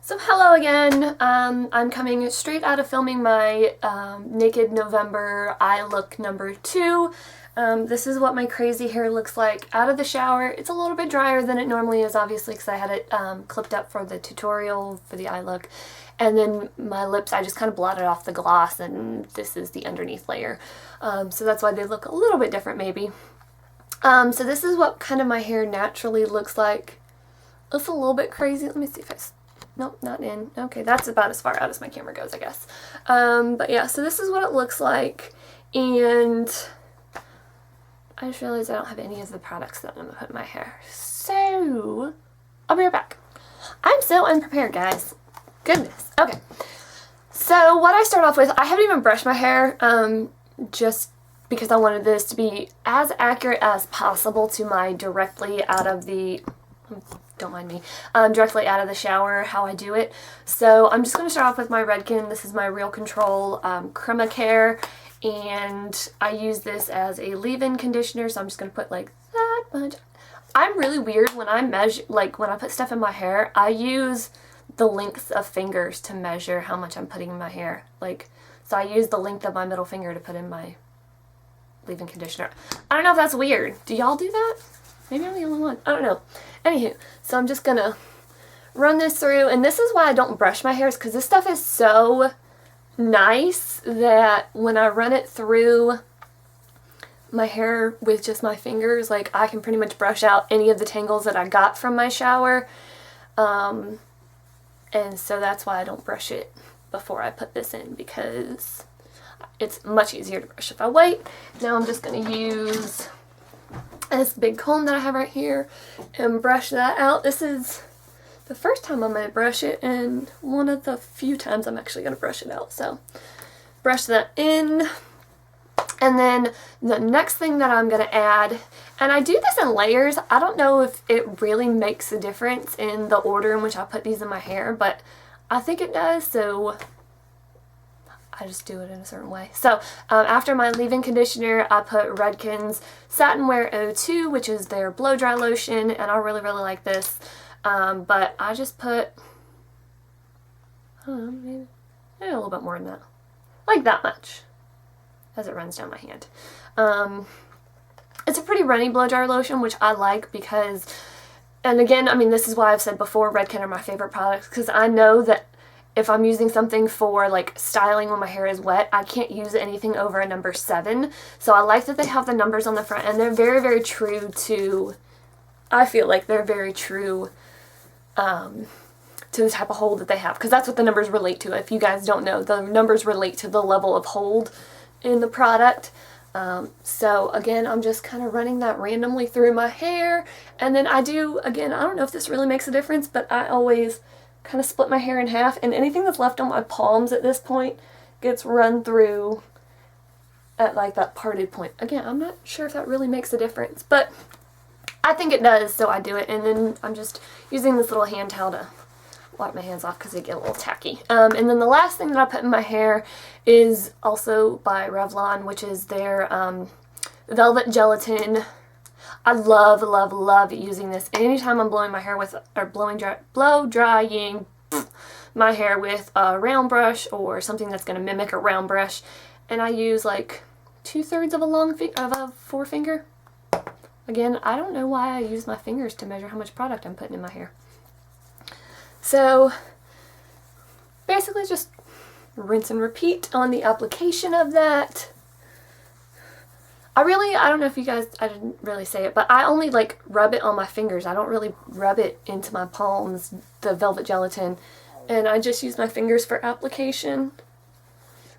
So hello again. I'm coming straight out of filming my Naked November eye look number 2. This is what my crazy hair looks like out of the shower. It's a little bit drier than it normally is, obviously, because I had it clipped up for the tutorial for the eye look. And then my lips, I just kind of blotted off the gloss, and this is the underneath layer. So that's why they look a little bit different, maybe. So this is what kind of my hair naturally looks like. It's a little bit crazy. Let me see if nope, not in. Okay, that's about as far out as my camera goes, I guess. But yeah, so this is what it looks like. And I just realized I don't have any of the products that I'm going to put in my hair. So, I'll be right back. I'm so unprepared, guys. Goodness. Okay. So, what I start off with, I haven't even brushed my hair, just because I wanted this to be as accurate as possible to my directly out of the... don't mind me, directly out of the shower, how I do it. So I'm just going to start off with my Redken. This is my Real Control Crema Care, and I use this as a leave-in conditioner, so I'm just going to put like that much. I'm really weird when I measure, like when I put stuff in my hair, I use the length of fingers to measure how much I'm putting in my hair. Like, so I use the length of my middle finger to put in my leave-in conditioner. I don't know if that's weird. Do y'all do that? Maybe I'm the only one. I don't know. Anywho, so I'm just gonna run this through, and this is why I don't brush my hair, because this stuff is so nice that when I run it through my hair with just my fingers, like I can pretty much brush out any of the tangles that I got from my shower. And so that's why I don't brush it before I put this in, because it's much easier to brush if I wait. Now I'm just gonna use this big comb that I have right here and brush that out. This is the first time I'm going to brush it, and one of the few times I'm actually going to brush it out. So brush that in, and then the next thing that I'm going to add, and I do this in layers. I don't know if it really makes a difference in the order in which I put these in my hair, but I think it does, so I just do it in a certain way. So after my leave-in conditioner, I put Redken's Satin Wear 02, which is their blow-dry lotion, and I really, really like this. But I just put, I don't know, maybe a little bit more than that. Like that much, as it runs down my hand. It's a pretty runny blow-dry lotion, which I like because, and again, I mean, this is why I've said before, Redken are my favorite products, because I know that if I'm using something for like styling when my hair is wet, I can't use anything over a number 7. So I like that they have the numbers on the front, and they're very, very true to, I feel like they're very true to the type of hold that they have, because that's what the numbers relate to. If you guys don't know, the numbers relate to the level of hold in the product. So again, I'm just kind of running that randomly through my hair, and then I do, again, I don't know if this really makes a difference, but I always kind of split my hair in half, and anything that's left on my palms at this point gets run through at like that parted point. Again, I'm not sure if that really makes a difference, but I think it does, so I do it. And then I'm just using this little hand towel to wipe my hands off because they get a little tacky. And then the last thing that I put in my hair is also by Revlon, which is their Velvet Gelatin. I love, love, love using this anytime I'm blowing my hair with, or blow drying my hair with a round brush or something that's going to mimic a round brush. And I use like 2/3 of a forefinger. Again, I don't know why I use my fingers to measure how much product I'm putting in my hair. So basically just rinse and repeat on the application of that. I don't know if you guys, I didn't really say it, but I only like rub it on my fingers. I don't really rub it into my palms, the Velvet Gelatin. And I just use my fingers for application.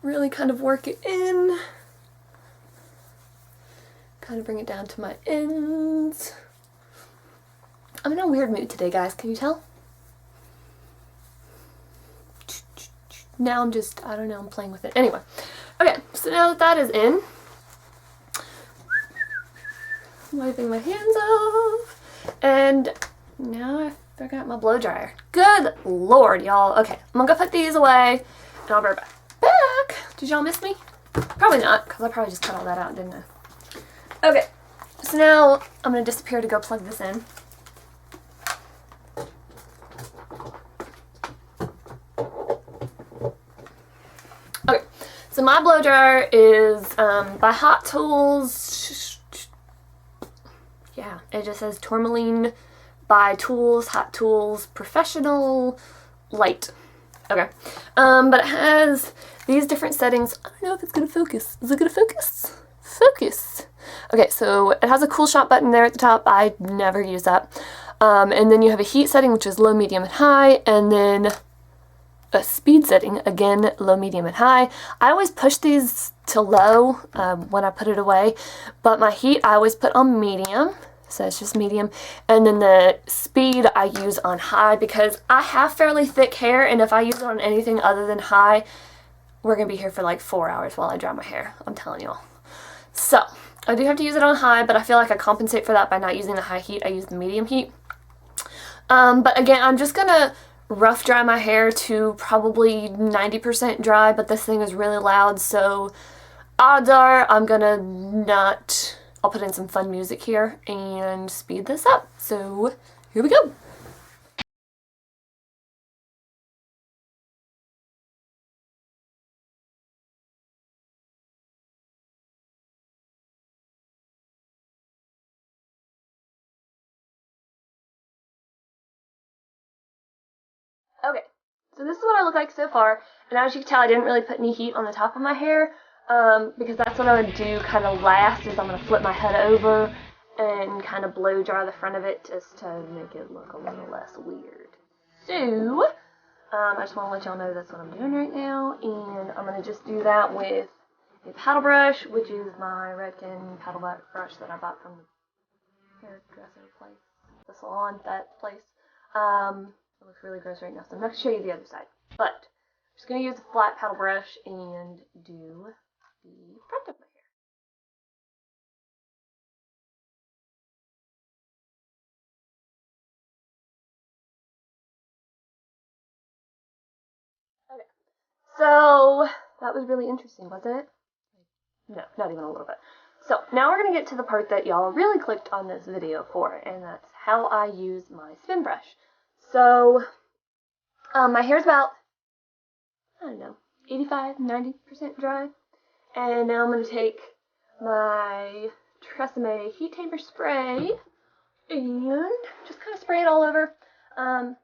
Really kind of work it in. Kind of bring it down to my ends. I'm in a weird mood today, guys. Can you tell? Now I'm just, I don't know, I'm playing with it. Anyway. Okay, so now that that is in, wiping my hands off, and now I forgot my blow dryer. Good lord, y'all. Okay, I'm gonna go put these away, and I'll be right back. Did y'all miss me? Probably not, because I probably just cut all that out, didn't I? Okay, so now I'm gonna disappear to go plug this in. my blow dryer is by Hot Tools. Yeah, it just says Tourmaline by Tools, Hot Tools, Professional, Light. Okay. But it has these different settings. I don't know if it's gonna focus. Is it gonna focus? Focus. Okay, so it has a cool shot button there at the top. I never use that. And then you have a heat setting, which is low, medium, and high, and then a speed setting, again, low, medium, and high. I always push these to low when I put it away, but my heat I always put on medium, so it's just medium, and then the speed I use on high because I have fairly thick hair, and if I use it on anything other than high, we're gonna be here for like 4 hours while I dry my hair, I'm telling y'all. So I do have to use it on high, but I feel like I compensate for that by not using the high heat. I use the medium heat. But again, I'm just gonna rough dry my hair to probably 90% dry, but this thing is really loud, so odds are I'm gonna not, I'll put in some fun music here and speed this up. So here we go. Okay, so this is what I look like so far, and as you can tell, I didn't really put any heat on the top of my hair, because that's what I'm going to do kind of last, is I'm going to flip my head over and kind of blow dry the front of it just to make it look a little less weird. So, I just want to let y'all know that's what I'm doing right now, and I'm going to just do that with a paddle brush, which is my Redken paddle brush that I bought from the hairdresser place, the salon, that place. It looks really gross right now, so I'm not going to show you the other side. But I'm just going to use a flat paddle brush and do the front of my hair. Okay, so that was really interesting, wasn't it? No, not even a little bit. So now we're going to get to the part that y'all really clicked on this video for, and that's how I use my SpinBrush. So, my hair's about, I don't know, 85–90% dry. And now I'm going to take my Tresemme Heat Tamer spray and just kind of spray it all over. Now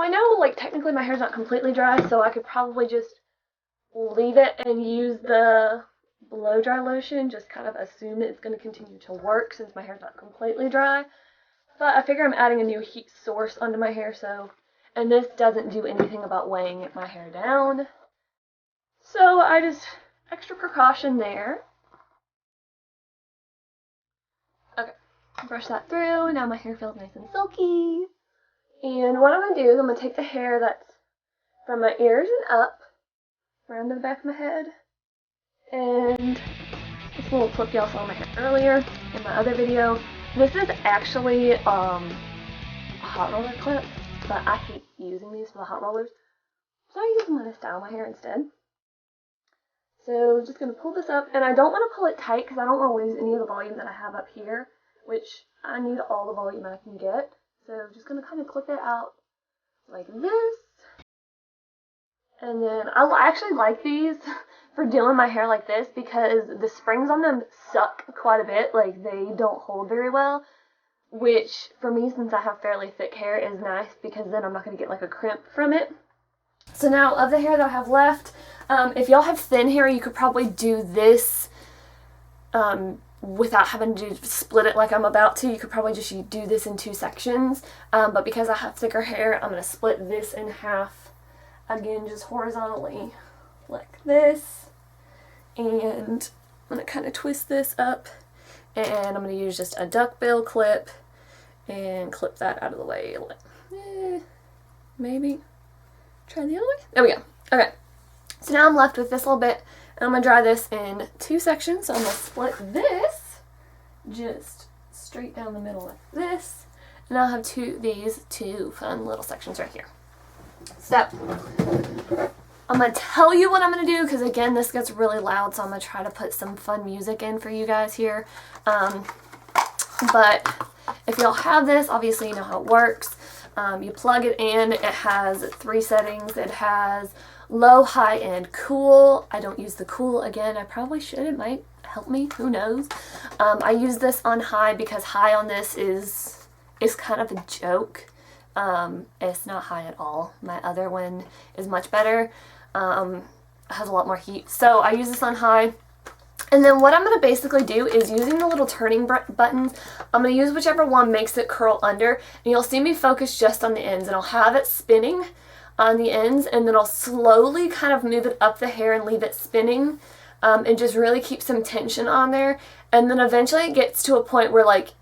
I know, like, technically my hair's not completely dry, so I could probably just leave it and use the Blowdry lotion, just kind of assume it's going to continue to work since my hair's not completely dry. But I figure I'm adding a new heat source onto my hair, so, and this doesn't do anything about weighing my hair down. So I just, extra precaution there. Okay, brush that through. Now my hair feels nice and silky. And what I'm going to do is I'm going to take the hair that's from my ears and up, around to the back of my head, and this little clip y'all saw my hair earlier in my other video. This is actually a hot roller clip, but I hate using these for the hot rollers, so I use them to style my hair instead. So just going to pull this up, and I don't want to pull it tight because I don't want to lose any of the volume that I have up here, which I need all the volume I can get. So just going to kind of clip it out like this. And then I actually like these for doing my hair like this because the springs on them suck quite a bit. Like, they don't hold very well, which for me, since I have fairly thick hair, is nice because then I'm not going to get like a crimp from it. So now, of the hair that I have left, if y'all have thin hair, you could probably do this without having to split it like I'm about to. You could probably just do this in 2 sections. But because I have thicker hair, I'm going to split this in half. Again, just horizontally like this, and I'm going to kind of twist this up, and I'm going to use just a duckbill clip and clip that out of the way. Maybe try the other way. There we go. Okay, so now I'm left with this little bit, and I'm going to dry this in 2 sections. So I'm going to split this just straight down the middle like this, and I'll have these two fun little sections right here. So, I'm going to tell you what I'm going to do because, again, this gets really loud, so I'm going to try to put some fun music in for you guys here. But if y'all have this, obviously you know how it works. You plug it in. It has 3 settings. It has low, high, and cool. I don't use the cool again. I probably should. It might help me. Who knows? I use this on high because high on this is kind of a joke. It's not high at all. My other one is much better. Has a lot more heat. So I use this on high. And then what I'm going to basically do is using the little turning buttons, I'm going to use whichever one makes it curl under. And you'll see me focus just on the ends. And I'll have it spinning on the ends. And then I'll slowly kind of move it up the hair and leave it spinning. And just really keep some tension on there. And then eventually it gets to a point where like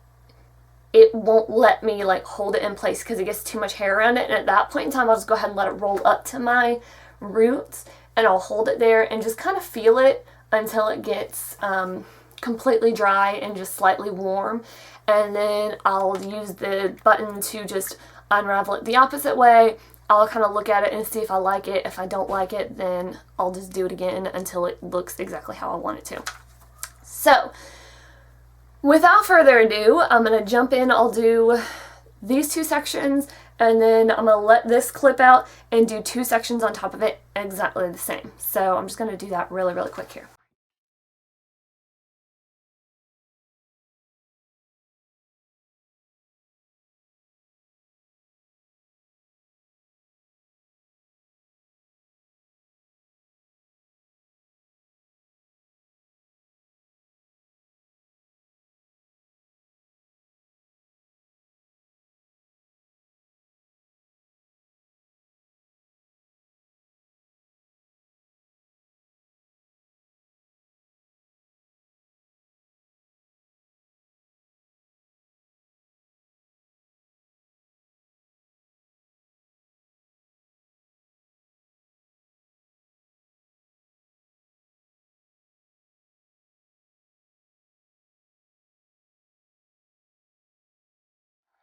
it won't let me like hold it in place because it gets too much hair around it. And at that point in time, I'll just go ahead and let it roll up to my roots. And I'll hold it there and just kind of feel it until it gets completely dry and just slightly warm. And then I'll use the button to just unravel it the opposite way. I'll kind of look at it and see if I like it. If I don't like it, then I'll just do it again until it looks exactly how I want it to. So, without further ado, I'm going to jump in. I'll do these 2 sections, and then I'm going to let this clip out and do 2 sections on top of it exactly the same. So I'm just going to do that really, really quick here.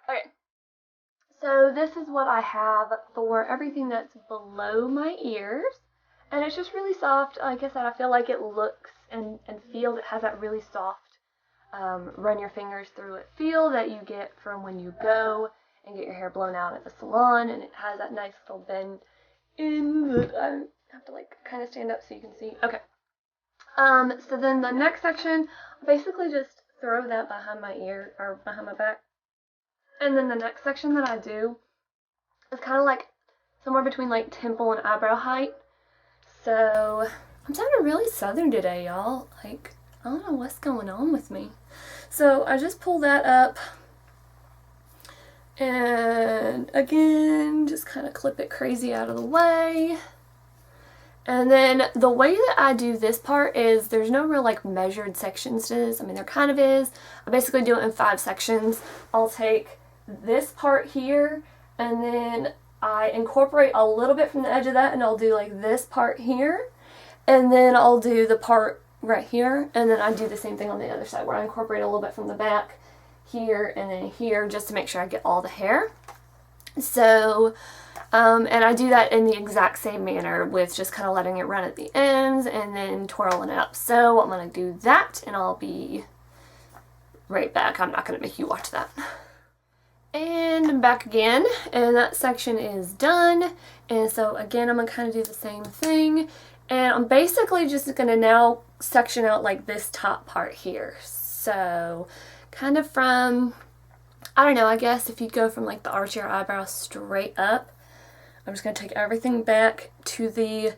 Okay, so this is what I have for everything that's below my ears. And it's just really soft. Like I said, I feel like it looks and feels, it has that really soft run your fingers through it feel that you get from when you go and get your hair blown out at the salon. And it has that nice little bend in that I have to like kind of stand up so you can see. Okay. So then the next section, basically just throw that behind my ear or behind my back. And then the next section that I do is kind of like somewhere between like temple and eyebrow height. So I'm sounding really southern today, y'all. Like, I don't know what's going on with me. So I just pull that up. And again, just kind of clip it crazy out of the way. And then the way that I do this part is there's no real like measured sections to this. I mean, there kind of is. I basically do it in 5 sections. I'll take this part here and then I incorporate a little bit from the edge of that and I'll do like this part here and then I'll do the part right here and then I do the same thing on the other side where I incorporate a little bit from the back here and then here just to make sure I get all the hair. So and I do that in the exact same manner with just kind of letting it run at the ends and then twirling it up. So I'm going to do that and I'll be right back. I'm not going to make you watch that. And I'm back again, and that section is done. And so again, I'm going to kind of do the same thing. And I'm basically just going to now section out like this top part here. So kind of from, I don't know, I guess if you go from like the arch of your eyebrow straight up, I'm just going to take everything back to the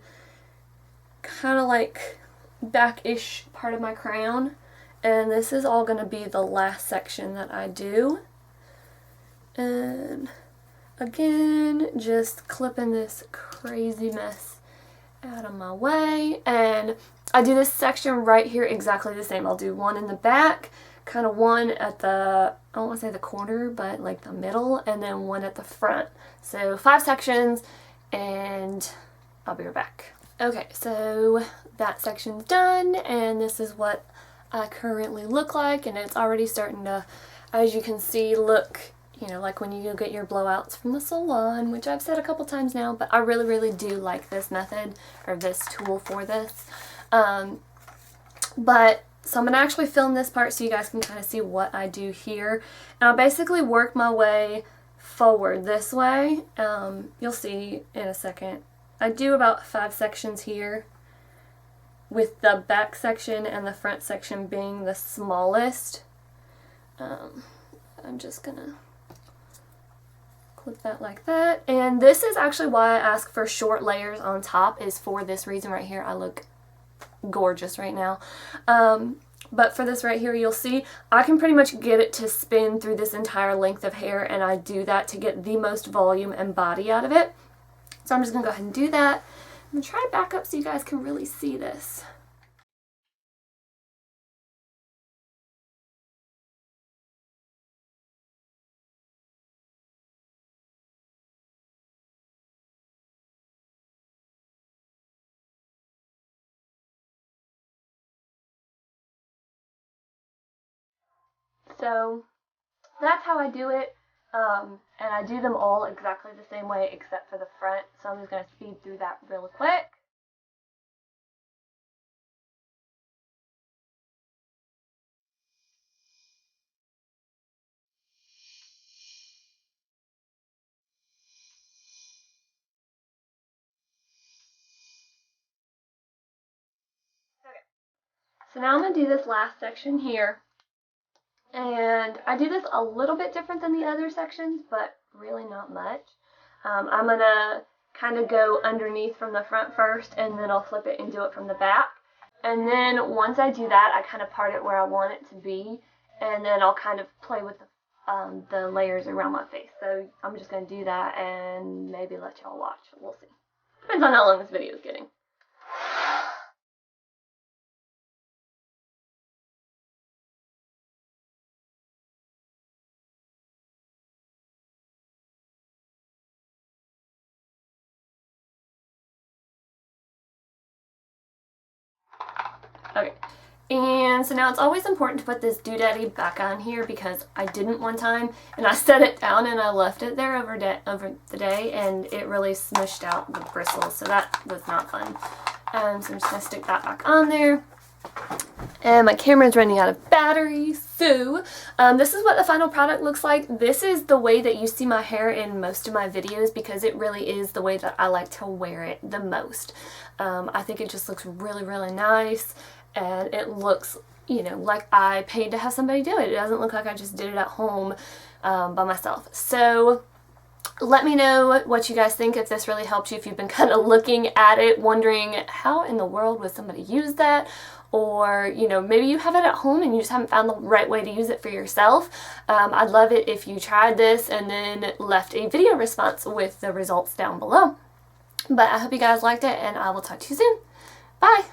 kind of like back-ish part of my crown. And this is all going to be the last section that I do. And again, just clipping this crazy mess out of my way. And I do this section right here exactly the same. I'll do one in the back, kind of one at the, I don't want to say the corner, but like the middle, and then one at the front. So 5 sections, and I'll be right back. Okay, so that section's done, and this is what I currently look like, and it's already starting to, as you can see, look, you know, like when you get your blowouts from the salon, which I've said a couple times now, but I really, really do like this method, or this tool for this. But, so I'm going to actually film this part so you guys can kind of see what I do here. And I'll basically work my way forward this way. You'll see in a second I do about 5 sections here, with the back section and the front section being the smallest. I'm just gonna clip that like that. And this is actually why I ask for short layers on top, is for this reason right here. I look gorgeous right now. But for this right here, you'll see I can pretty much get it to spin through this entire length of hair, and I do that to get the most volume and body out of it. So I'm just gonna go ahead and do that. I'm gonna try to back up so you guys can really see this. So that's how I do it, and I do them all exactly the same way except for the front, so I'm just going to speed through that real quick. Okay. So now I'm going to do this last section here. And I do this a little bit different than the other sections, but really not much. I'm going to kind of go underneath from the front first, and then I'll flip it and do it from the back. And then once I do that, I kind of part it where I want it to be, and then I'll kind of play with the layers around my face. So I'm just going to do that and maybe let y'all watch. We'll see. Depends on how long this video is getting. Okay, and so now it's always important to put this doodaddy back on here, because I didn't one time, and I set it down and I left it there over the day, and it really smushed out the bristles, so that was not fun. So I'm just going to stick that back on there. And my camera is running out of battery, so this is what the final product looks like. This is the way that you see my hair in most of my videos, because it really is the way that I like to wear it the most. I think it just looks really, really nice, and it looks, you know, like I paid to have somebody do it. It doesn't look like I just did it at home by myself. So let me know what you guys think, if this really helped you, if you've been kind of looking at it, wondering how in the world would somebody use that, or, you know, maybe you have it at home and you just haven't found the right way to use it for yourself. I'd love it if you tried this and then left a video response with the results down below. But I hope you guys liked it, and I will talk to you soon. Bye!